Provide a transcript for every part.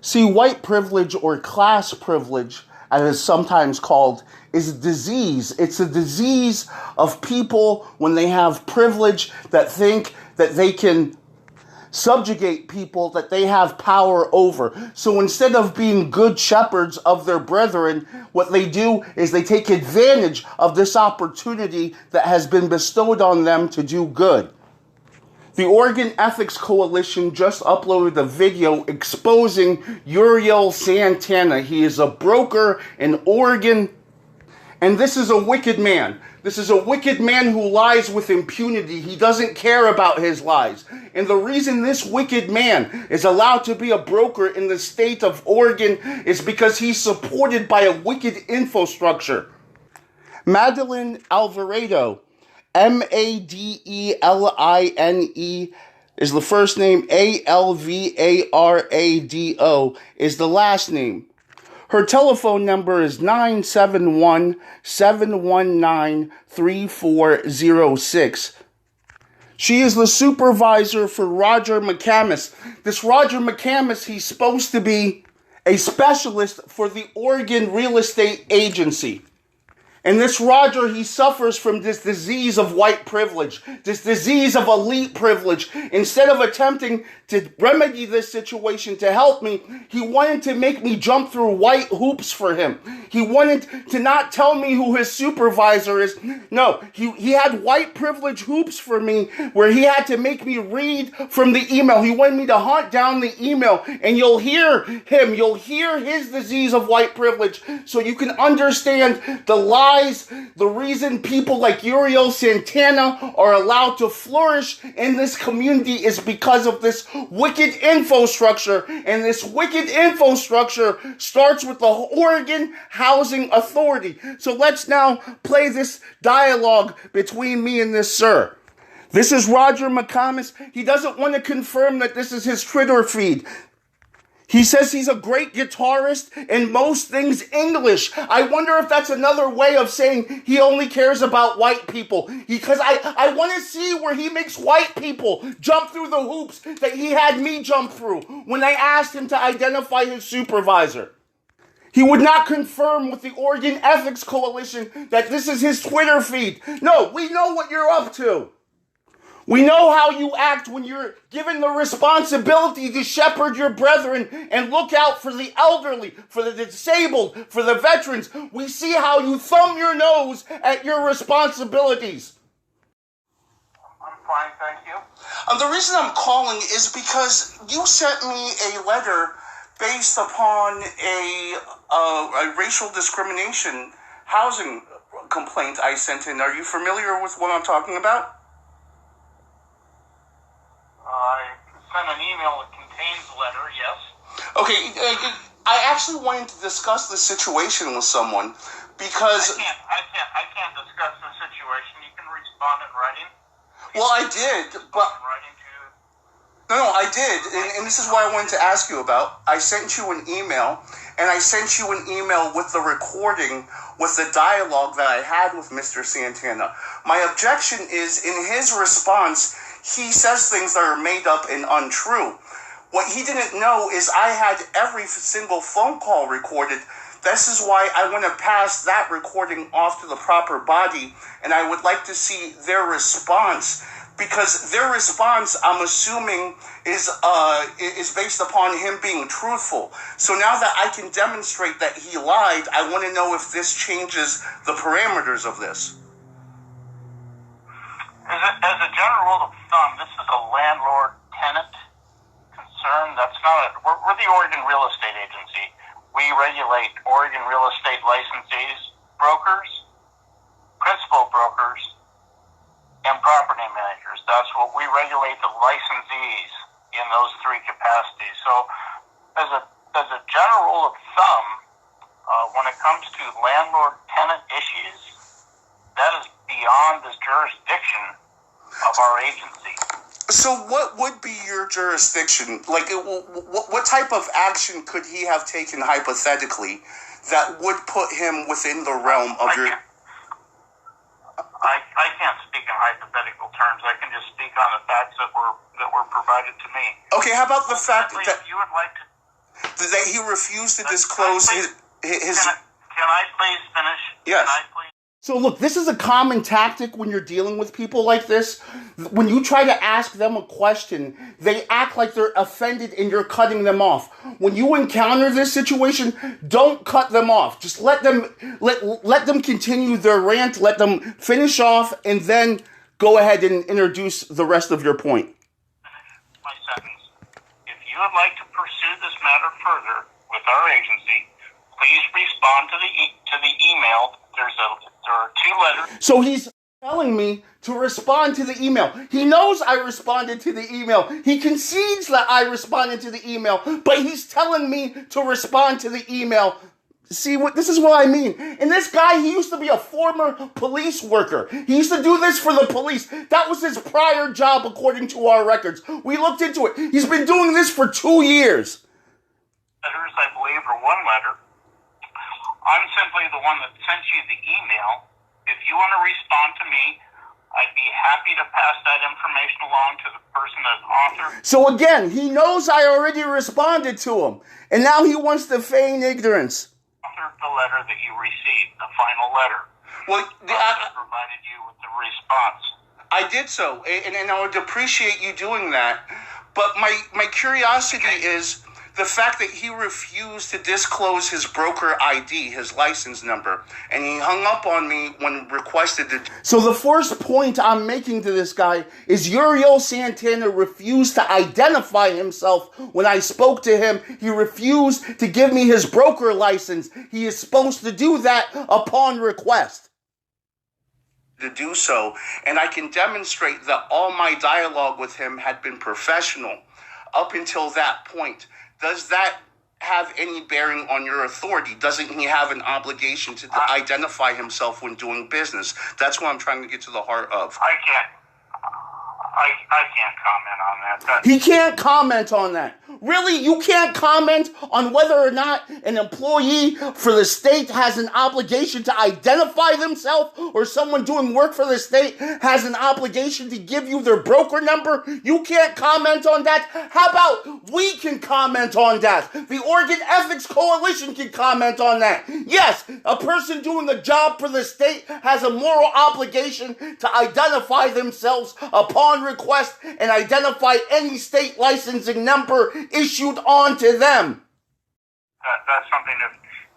See, white privilege or class privilege, as it is sometimes called, is a disease. It's a disease of people when they have privilege that think that they can subjugate people that they have power over. So instead of being good shepherds of their brethren, what they do is they take advantage of this opportunity that has been bestowed on them to do good. The Oregon Ethics Coalition just uploaded a video exposing Uriel Santana. He is a broker in Oregon, and this is a wicked man. This is a wicked man who lies with impunity. He doesn't care about his lies. And the reason this wicked man is allowed to be a broker in the state of Oregon is because he's supported by a wicked infrastructure. Madeline Alvarado, Madeline is the first name, Alvarado is the last name. Her telephone number is 971-719-3406. She is the supervisor for Roger McCamus. This Roger McCamus, he's supposed to be a specialist for the Oregon Real Estate Agency. And this Roger, he suffers from this disease of white privilege, this disease of elite privilege. Instead of attempting to remedy this situation to help me, he wanted to make me jump through white hoops for him. He wanted to not tell me who his supervisor is. No, he had white privilege hoops for me where he had to make me read from the email. He wanted me to hunt down the email, and you'll hear him. You'll hear his disease of white privilege so you can understand the lie. The reason people like Uriel Santana are allowed to flourish in this community is because of this wicked infrastructure. And this wicked infrastructure starts with the Oregon Housing Authority. So let's now play this dialogue between me and this sir. This is Roger McCamus. He doesn't want to confirm that this is his Twitter feed. He says he's a great guitarist and most things English. I wonder if that's another way of saying he only cares about white people. Because I want to see where he makes white people jump through the hoops that he had me jump through when I asked him to identify his supervisor. He would not confirm with the Oregon Ethics Coalition that this is his Twitter feed. No, we know what you're up to. We know how you act when you're given the responsibility to shepherd your brethren and look out for the elderly, for the disabled, for the veterans. We see how you thumb your nose at your responsibilities. I'm fine, thank you. The reason I'm calling is because you sent me a letter based upon a racial discrimination housing complaint I sent in. Are you familiar with what I'm talking about? I sent an email that contains the letter, yes. Okay, I actually wanted to discuss this situation with someone because... I can't discuss the situation. You can respond in writing. Well, I did, but... No, I did, and this is what I wanted to ask you about. I sent you an email, and I sent you an email with the recording, with the dialogue that I had with Mr. Santana. My objection is, in his response, he says things that are made up and untrue. What he didn't know is I had every single phone call recorded. This is why I want to pass that recording off to the proper body, and I would like to see their response, because their response, I'm assuming, is based upon him being truthful. So now that I can demonstrate that he lied, I want to know if this changes the parameters of this. As a general rule of thumb, this is a landlord-tenant concern. That's not we're the Oregon Real Estate Agency. We regulate Oregon real estate licensees, brokers, principal brokers, and property managers. That's what we regulate, the licensees in those three capacities. So as a general rule of thumb, when it comes to landlord-tenant issues, that is beyond the jurisdiction of our agency. So what would be your jurisdiction? Like, what type of action could he have taken hypothetically that would put him within the realm of your... I can't speak in hypothetical terms. I can just speak on the facts that were provided to me. Okay, how about the fact that... If you would like to... That he refused to disclose his. Can I please finish? Yes. Can I please? So look, this is a common tactic when you're dealing with people like this. When you try to ask them a question, they act like they're offended and you're cutting them off. When you encounter this situation, don't cut them off. Just let them continue their rant, let them finish off, and then go ahead and introduce the rest of your point. Finish my sentence. If you would like to pursue this matter further with our agency, please respond to the email. There are 2 letters. So he's telling me to respond to the email. He knows I responded to the email. He concedes that I responded to the email, but he's telling me to respond to the email. See, this is what I mean. And this guy, he used to be a former police worker. He used to do this for the police. That was his prior job, according to our records. We looked into it. He's been doing this for 2 years. Letters, I believe, or 1 letter. I'm simply the one that sent you the email. If you want to respond to me, I'd be happy to pass that information along to the person that authored. So again, he knows I already responded to him, and now he wants to feign ignorance. Authored the letter that you received, the final letter. Well, I provided you with the response. I did so, and I would appreciate you doing that. But my curiosity is the fact that he refused to disclose his broker ID, his license number, and he hung up on me when requested to. So the first point I'm making to this guy is Uriel Santana refused to identify himself when I spoke to him. He refused to give me his broker license. He is supposed to do that upon request. To do so, and I can demonstrate that all my dialogue with him had been professional up until that point. Does that have any bearing on your authority? Doesn't he have an obligation to identify himself when doing business? That's what I'm trying to get to the heart of. I can't comment on that. He can't comment on that. Really? You can't comment on whether or not an employee for the state has an obligation to identify themselves, or someone doing work for the state has an obligation to give you their broker number? You can't comment on that? How about we can comment on that? The Oregon Ethics Coalition can comment on that. Yes, a person doing a job for the state has a moral obligation to identify themselves upon request and identify any state licensing number issued on to them. That's something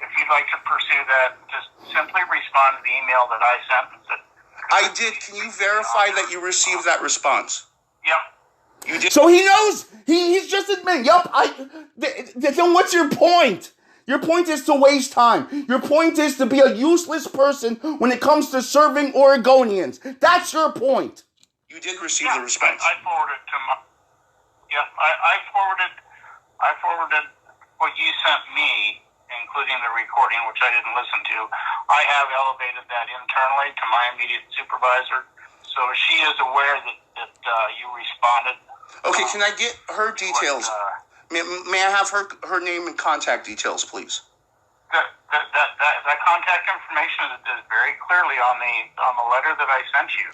if you'd like to pursue that, just simply respond to the email that I sent. I did. Can you verify that you received that response? Yep. You did. So he knows. He's just admitting, yup, then what's your point? Your point is to waste time. Your point is to be a useless person when it comes to serving Oregonians. That's your point. You did receive the response. I forwarded to my. Yeah, I forwarded what you sent me, including the recording, which I didn't listen to. I have elevated that internally to my immediate supervisor, so she is aware that you responded. Okay, can I get her details? May I have her name and contact details, please? That contact information is very clearly on the letter that I sent you.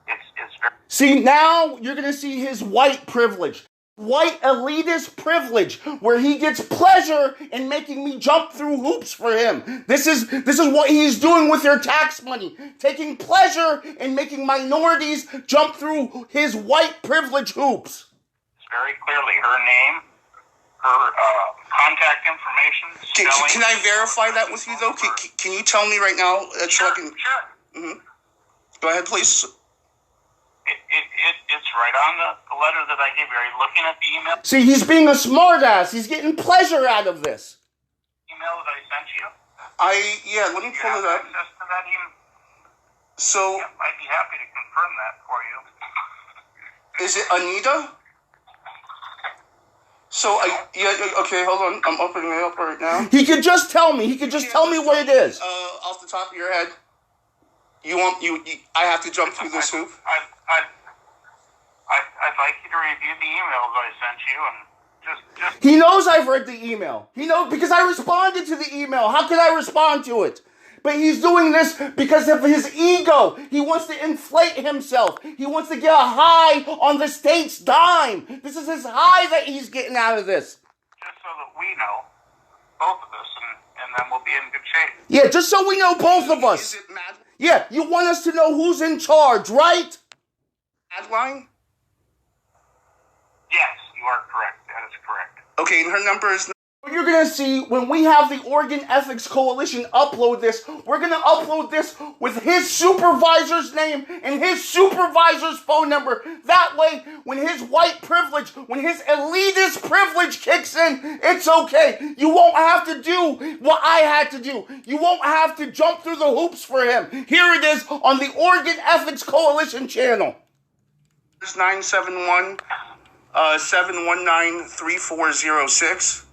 It's very. See, now you're going to see his white privilege. White elitist privilege, where he gets pleasure in making me jump through hoops for him. This is what he's doing with your tax money, taking pleasure in making minorities jump through his white privilege hoops. It's very clearly her name, her contact information. Can I verify that with you, though? Can you tell me right now? Sure. Mm-hmm. Go ahead, please. It's right on the letter that I gave you. Are you looking at the email? See, he's being a smartass. He's getting pleasure out of this. Email that I sent you? Let me pull it up. Access to that email? So, yeah, I'd be happy to confirm that for you. Is it Anita? So, okay, hold on. I'm opening it up right now. He could just tell me. He could just tell me what it is. Off the top of your head. I have to jump through this hoop? I'd like you to review the emails I sent you and just. He knows I've read the email. He knows because I responded to the email. How could I respond to it? But he's doing this because of his ego. He wants to inflate himself. He wants to get a high on the state's dime. This is his high that he's getting out of this. just so that we know, both of us, and then we'll be in good shape. Yeah, just so we know, both of us. Is it Madeline? Yeah, you want us to know who's in charge, right? Madeline? Yes, you are correct. That is correct. Okay, and her number is... You're going to see when we have the Oregon Ethics Coalition upload this, we're going to upload this with his supervisor's name and his supervisor's phone number. That way, when his white privilege, when his elitist privilege kicks in, it's okay. You won't have to do what I had to do. You won't have to jump through the hoops for him. Here it is on the Oregon Ethics Coalition channel. 971 719 3406.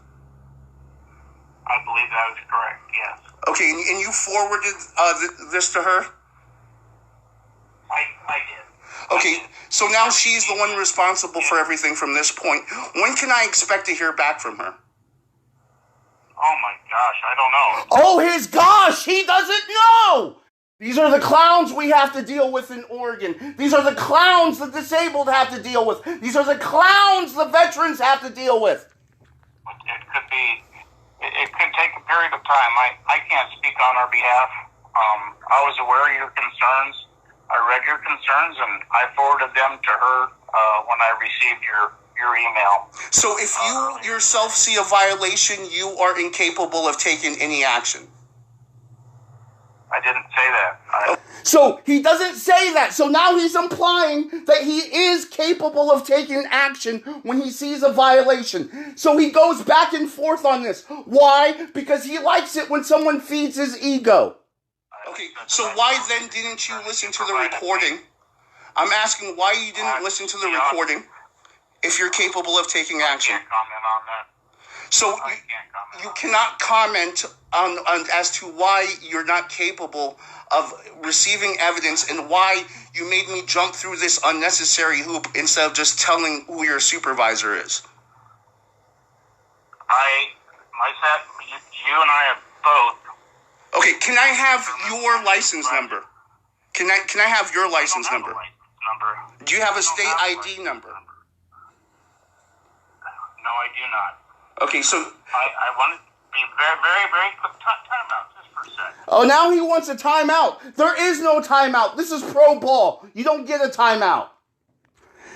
I believe that is correct, yes. Okay, and you forwarded this to her? I did. Okay, so now she's the one responsible for everything from this point. When can I expect to hear back from her? Oh my gosh, I don't know. Oh, his gosh, he doesn't know! These are the clowns we have to deal with in Oregon. These are the clowns the disabled have to deal with. These are the clowns the veterans have to deal with. It could be... It could take a period of time. I can't speak on our behalf. I was aware of your concerns. I read your concerns, and I forwarded them to her when I received your email. So if you yourself see a violation, you are incapable of taking any action? I didn't say that. So he doesn't say that. So now he's implying that he is capable of taking action when he sees a violation. So he goes back and forth on this. Why? Because he likes it when someone feeds his ego. Okay, so why then didn't you listen to the recording? I'm asking why you didn't listen to the recording if you're capable of taking action. I can't comment on that. So you cannot comment on as to why you're not capable of receiving evidence and why you made me jump through this unnecessary hoop instead of just telling who your supervisor is. You and I have both. Okay, can I have your license number? Can I have your license number? Do you have a state ID number? No, I do not. Okay, so... I want to be very, very, very quick timeout, just for a second. Oh, now he wants a timeout. There is no timeout. This is pro ball. You don't get a timeout.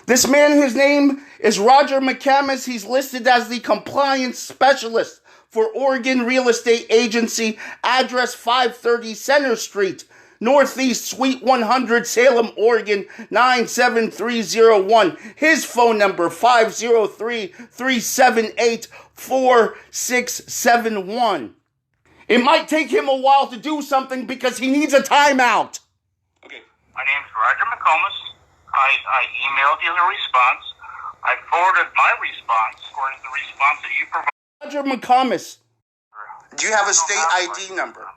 This man, his name is Roger McCamus. He's listed as the compliance specialist for Oregon Real Estate Agency, address 530 Center Street, Northeast Suite 100, Salem, Oregon, 97301. His phone number, 503-378-4671. It might take him a while to do something because he needs a timeout. Okay. My name's Roger McComas. I emailed you the response. I forwarded my response according to the response that you provided. Roger McComas. Do you have a state ID number?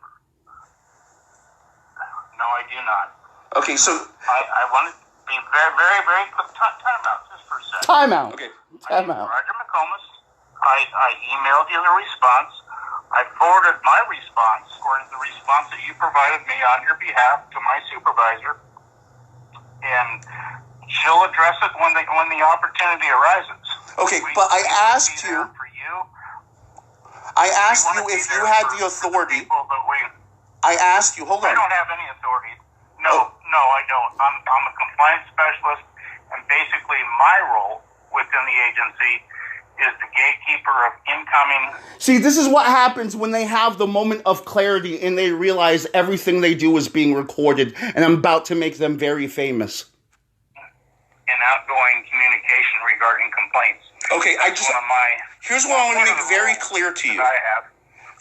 No, I do not. Okay, so... I want to be very, very, very quick timeout, just for a second. Timeout. Okay. Timeout. Roger McComas. I emailed you the response. I forwarded my response according to the response that you provided me on your behalf to my supervisor. And she'll address it when the opportunity arises. Okay, but I asked you... I asked you if you had the authority... I asked you, hold on. I don't have any authority. No, I don't. I'm a compliance specialist, and basically my role within the agency is the gatekeeper of incoming... See, this is what happens when they have the moment of clarity and they realize everything they do is being recorded, and I'm about to make them very famous. ...and outgoing communication regarding complaints. Okay, here's what I want to make very clear to you.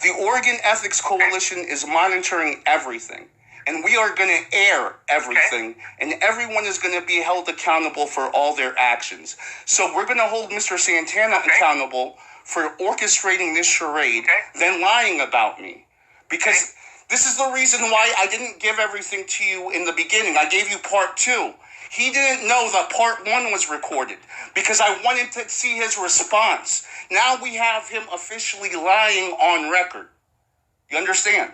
The Oregon Ethics Coalition is monitoring everything, and we are going to air everything, and everyone is going to be held accountable for all their actions. So we're going to hold Mr. Santana accountable for orchestrating this charade, then lying about me. Because this is the reason why I didn't give everything to you in the beginning. I gave you part 2. He didn't know that part 1 was recorded because I wanted to see his response. Now we have him officially lying on record. You understand?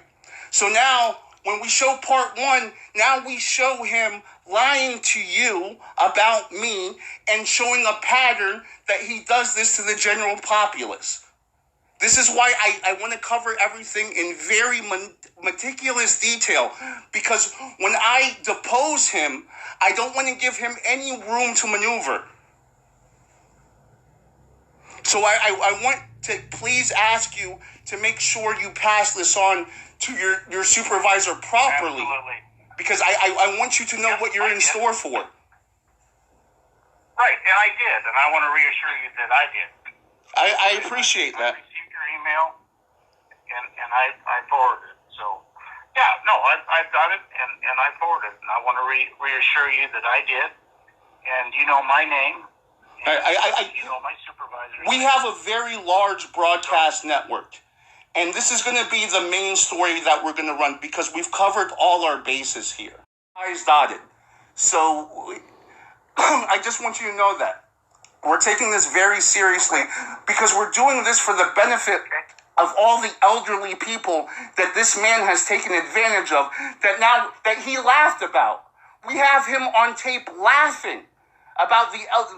So now when we show part 1, now we show him lying to you about me and showing a pattern that he does this to the general populace. This is why I want to cover everything in very meticulous detail, because when I depose him, I don't want to give him any room to maneuver. So I want to please ask you to make sure you pass this on to your supervisor properly. Absolutely. Because I want you to know what you're in store for. Right, and I did, and I want to reassure you that I did. I appreciate that. I received your email, and I forwarded it. So, yeah, no, I've got it, and I forwarded it. And I want to reassure you that I did, and you know my name. You know my supervisor. We have a very large broadcast network, and this is going to be the main story that we're going to run because we've covered all our bases here. I's dotted. So I just want you to know that we're taking this very seriously because we're doing this for the benefit of all the elderly people that this man has taken advantage of, that he laughed about. We have him on tape laughing about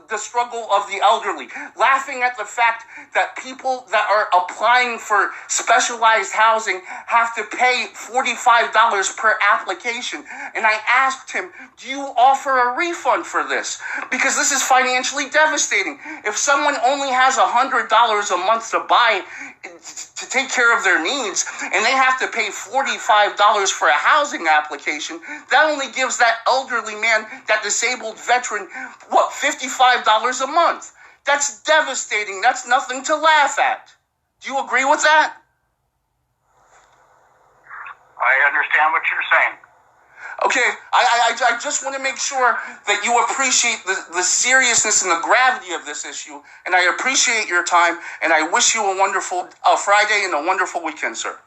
the struggle of the elderly, laughing at the fact that people that are applying for specialized housing have to pay $45 per application. And I asked him, do you offer a refund for this? Because this is financially devastating. If someone only has $100 a month to buy, to take care of their needs, and they have to pay $45 for a housing application, that only gives that elderly man, that disabled veteran, $55 a month. That's devastating. That's nothing to laugh at. Do you agree with that? I understand what you're saying. Okay, I just want to make sure that you appreciate the seriousness and the gravity of this issue, and I appreciate your time, and I wish you a wonderful Friday and a wonderful weekend, sir.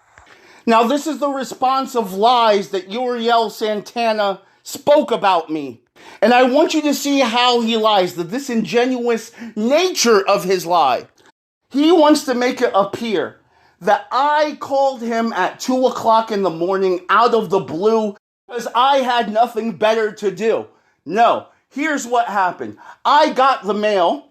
Now, this is the response of lies that Uriel Santana spoke about me. And I want you to see how he lies, the disingenuous nature of his lie. He wants to make it appear that I called him at 2 o'clock in the morning out of the blue because I had nothing better to do. No, here's what happened. I got the mail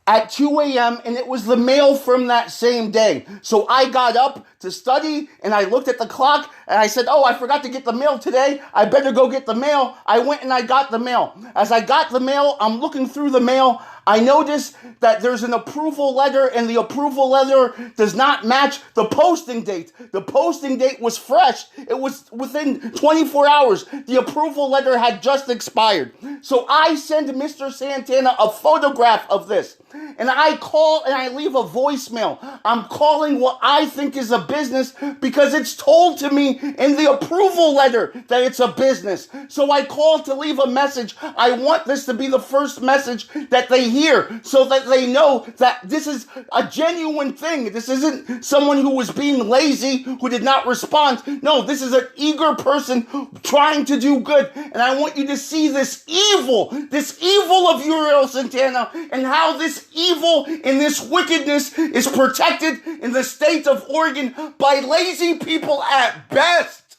at 2 a.m. and it was the mail from that same day. So I got up to study and I looked at the clock and I said, oh, I forgot to get the mail today. I better go get the mail. I went and I got the mail. As I got the mail, I'm looking through the mail. I noticed that there's an approval letter and the approval letter does not match the posting date. The posting date was fresh. It was within 24 hours. The approval letter had just expired. So I send Mr. Santana a photograph of this. And I call and I leave a voicemail. I'm calling what I think is a business because it's told to me in the approval letter that it's a business. So I call to leave a message. I want this to be the first message that they hear so that they know that this is a genuine thing. This isn't someone who was being lazy, who did not respond. No, this is an eager person trying to do good. And I want you to see this evil of Uriel Santana and how this evil and this wickedness is protected in the state of Oregon by lazy people at best.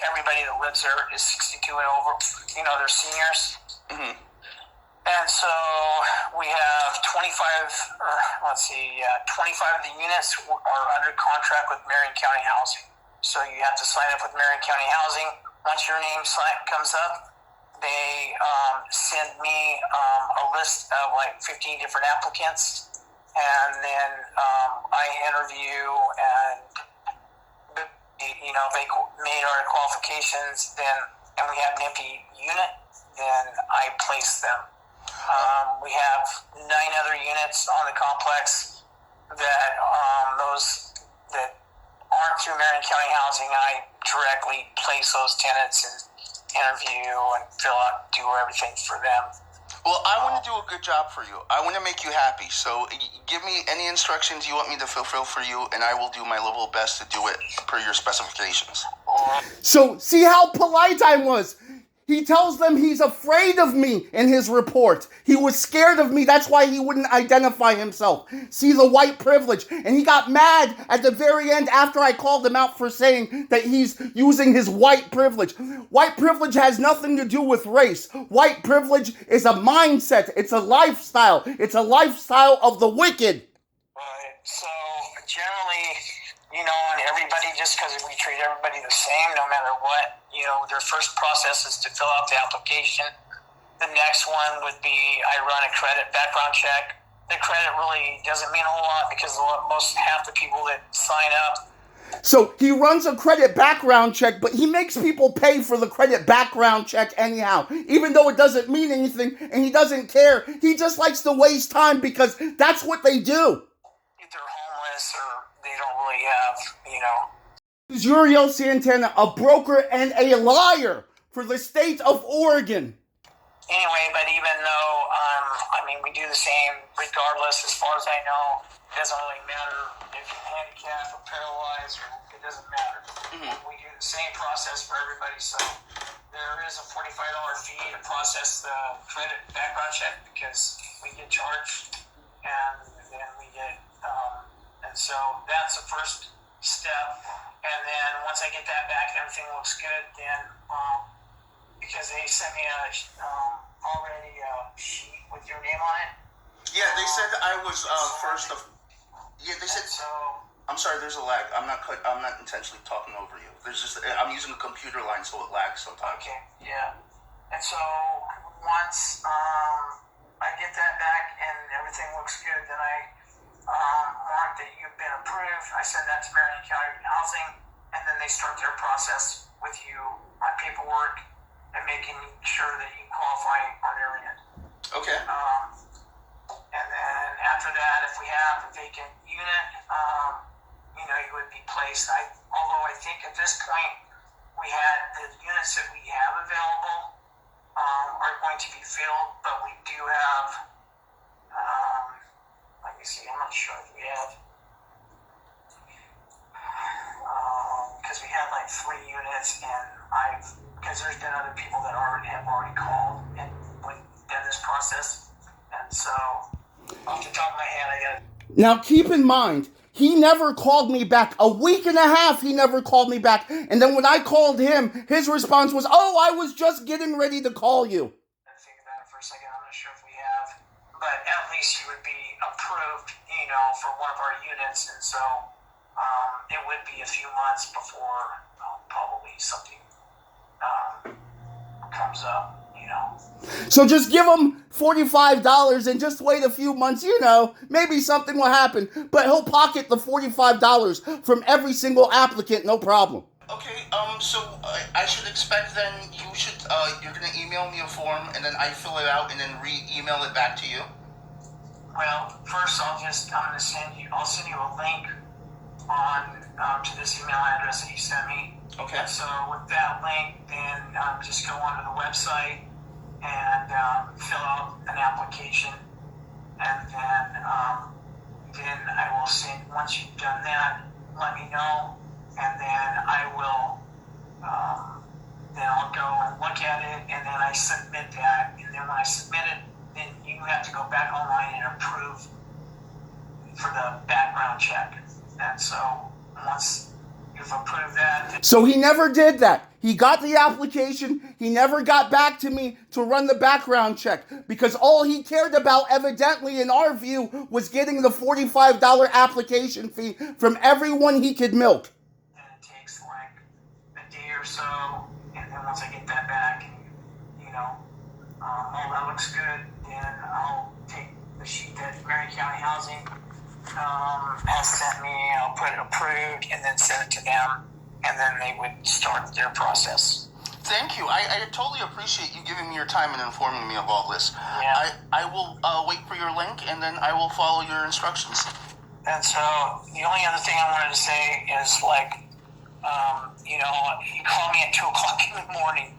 Everybody that lives there is 62 and over. You know, they're seniors. Mm-hmm. And so we have 25 of the units are under contract with Marion County Housing. So you have to sign up with Marion County Housing. Once your name comes up, they send me a list of like 15 different applicants. And then I interview and, you know, they made our qualifications, and we have an empty unit, then I place them. We have 9 other units on the complex that those that aren't through Marion County Housing, I directly place those tenants and interview and fill out, do everything for them. Well, I want to do a good job for you. I want to make you happy. So give me any instructions you want me to fulfill for you, and I will do my level best to do it per your specifications. So, see how polite I was. He tells them he's afraid of me in his report. He was scared of me. That's why he wouldn't identify himself. See the white privilege. And he got mad at the very end after I called him out for saying that he's using his white privilege. White privilege has nothing to do with race. White privilege is a mindset. It's a lifestyle. It's a lifestyle of the wicked. Right. So generally, on everybody, just because we treat everybody the same, no matter what, their first process is to fill out the application. The next one would be I run a credit background check. The credit really doesn't mean a whole lot because half the people that sign up. So he runs a credit background check, but he makes people pay for the credit background check anyhow, even though it doesn't mean anything and he doesn't care. He just likes to waste time because that's what they do. If they're homeless or they don't really have, Is Uriel Santana a broker and a liar for the state of Oregon? Anyway, but even though, we do the same regardless, as far as I know, it doesn't really matter if you're handicapped or paralyzed, or it doesn't matter. Mm-hmm. We do the same process for everybody, so there is a $45 fee to process the credit background check because we get charged, and then we get, and so that's the first step, and then once I get that back and everything looks good, then, because they sent me already a sheet with your name on it. Yeah, they said I was first of. Yeah, they said. So, I'm sorry, there's a lag. I'm not intentionally talking over you. I'm using a computer line, so it lags sometimes. Okay, yeah. And so once I get that back and everything looks good, then I mark that you've been approved. I send that to Marion County Housing, and then they start their process with you on paperwork and making sure that you qualify on their end. Okay. And then after that, if we have a vacant unit, you would be placed. Although I think at this point, the units that we have available are going to be filled, but we do have, let me see, I'm not sure if we have, because we had like 3 units, and because there's been other people that have already called and done this process, and so off the top of my head, I got. Now keep in mind, he never called me back. A week and a half, he never called me back. And then when I called him, his response was, "Oh, I was just getting ready to call you." I think about it for a second. I'm not sure if we have, but at least you would be approved, for one of our units, and so it would be a few months before probably something comes up. So just give him $45 and just wait a few months, maybe something will happen. But he'll pocket the $45 from every single applicant, no problem. Okay, so I should expect then you're going to email me a form and then I fill it out and then re-email it back to you? Well, first I'll send you a link to this email address that you sent me. Okay. So with that link, then just go onto the website and fill out an application, and then I will send. Once you've done that, let me know, and then I will. Then I'll go and look at it, and then I submit that, and then when I submit it, then you have to go back online and approve for the background check, and so once you've approved that. So he never did that. He got the application. He never got back to me to run the background check because all he cared about, evidently, in our view, was getting the $45 application fee from everyone he could milk. And it takes like a day or so, and then once I get that back, all that looks good, then I'll take the sheet that Marion County Housing has sent me. I'll put it approved and then send it to them. And then they would start their process. Thank you. I totally appreciate you giving me your time and informing me of all this. Yeah. I will wait for your link, and then I will follow your instructions. And so the only other thing I wanted to say is, you call me at 2 o'clock in the morning.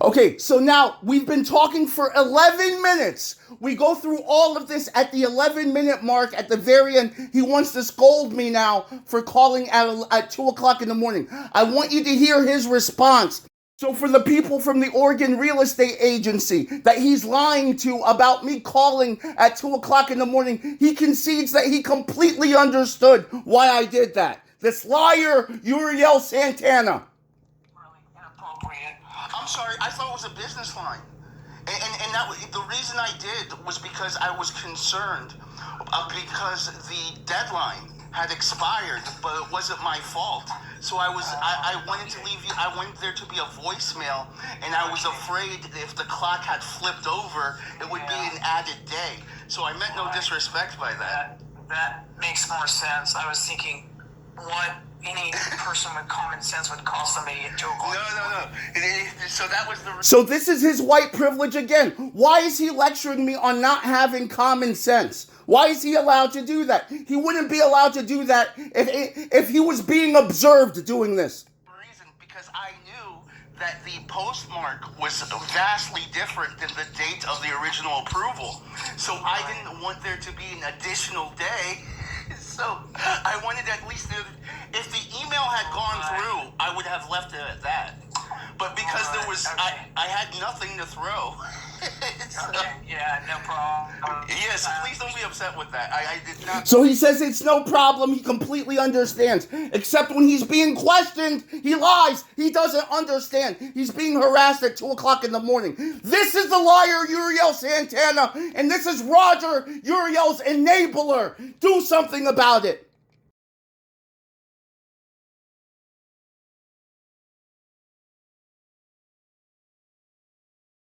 Okay, so now we've been talking for 11 minutes. We go through all of this at the 11-minute mark. At the very end, he wants to scold me now for calling at 2 o'clock in the morning. I want you to hear his response. So for the people from the Oregon Real Estate Agency that he's lying to about me calling at 2 o'clock in the morning, he concedes that he completely understood why I did that. This liar, Uriel Santana. Really inappropriate. I'm sorry, I thought it was a business line. And that the reason I did was because I was concerned Because the deadline had expired, but it wasn't my fault. So I wanted to leave you. I wanted there to be a voicemail, and I was afraid if the clock had flipped over, it would be an added day. So I meant no disrespect by that. That makes more sense. I was thinking, what any person with common sense would call somebody at 2 o'clock. No. So that was the. So this is his white privilege again. Why is he lecturing me on not having common sense? Why is he allowed to do that? He wouldn't be allowed to do that if he was being observed doing this. Reason, because I knew that the postmark was vastly different than the date of the original approval. So I didn't want there to be an additional day. So I wanted at least, if the email had gone through, I would have left it at that. But because there was, I had nothing to throw. Yeah, no problem. Yes, please don't be upset with that. I did not. So he says it's no problem. He completely understands. Except when he's being questioned, he lies. He doesn't understand. He's being harassed at 2 o'clock in the morning. This is the liar, Uriel Santana. And this is Roger, Uriel's enabler. Do something about it.